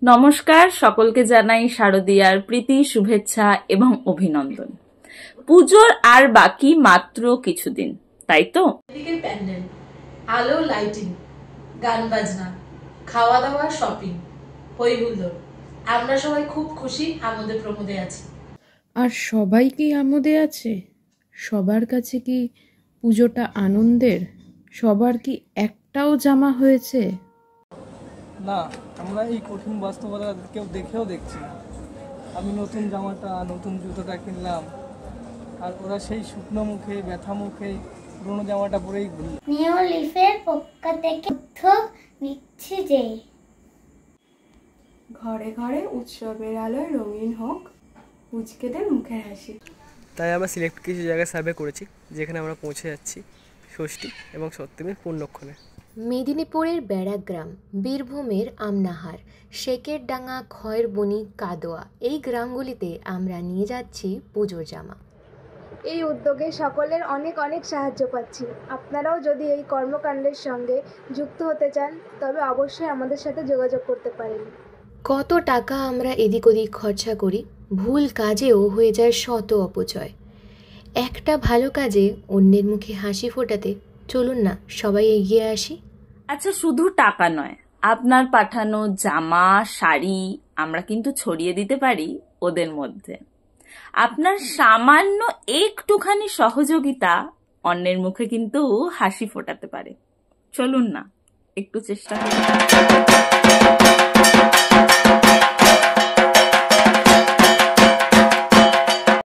নমস্কার, সকলকে জানাই শারদীয়ার প্রীতি, শুভেচ্ছা এবং অভিনন্দন। পুজোর আর বাকি মাত্র কিছুদিন, তাই তো? এদিকে প্যান্ডেল, আলো, লাইটিং, গান বাজনা, খাওয়া দাওয়া, শপিং, হই হুল্লোড়। আমরা সবাই খুব খুশি, আমোদে প্রমোদে আছি। আর সবাই কি আমোদে আছে? সবার কাছে কি পুজোটা আনন্দের? সবার কি একটাও জামা হয়েছে? না, আমরা এই কঠিন বাস্তবতা কেউ দেখেও দেখছি না। আমি নতুন জামাটা, নতুন জুতোটা কিনলাম, আর ওরা সেই শুকনো মুখে, ব্যথা মুখে পুরোনো জামাটা পরেই ঘুরল। নিউ লিফের পক্ষ থেকে উদ্যোগ নিচ্ছি যে ঘরে ঘরে উৎসবের আলোয় রঙিন হোক পুচকেদের মুখের হাসি। তাই আমরা সিলেক্ট কিছু জায়গায় সার্ভে করেছি, যেখানে আমরা পৌঁছে যাচ্ছি ষষ্ঠী এবং সপ্তমীর পূর্ণক্ষণে। মেদিনীপুরের ব্যারাগ্রাম, বীরভূমের আমনাহার, শেকেরডাঙ্গা, খয়েরবনি, কাদোয়া এই গ্রামগুলিতে আমরা নিয়ে যাচ্ছি পুজোর জামা। এই উদ্যোগে সকলের অনেক অনেক সাহায্য পাচ্ছি। আপনারাও যদি এই কর্মকাণ্ডের সঙ্গে যুক্ত হতে চান তবে অবশ্যই আমাদের সাথে যোগাযোগ করতে পারেন। কত টাকা আমরা এদিক ওদিক খরচা করি, ভুল কাজেও হয়ে যায় শত অপচয়। একটা ভালো কাজে অন্যের মুখে হাসি ফোটাতে চলুন না সবাই এগিয়ে আসি। আচ্ছা, শুধু টাকা নয়, আপনার পাঠানো জামা, শাড়ি আমরা কিন্তু ছড়িয়ে দিতে পারি ওদের মধ্যে। আপনার সামান্য একটুখানি সহযোগিতা অন্যের মুখে কিন্তু হাসি ফোটাতে পারে। চলুন না, একটু চেষ্টা করুন।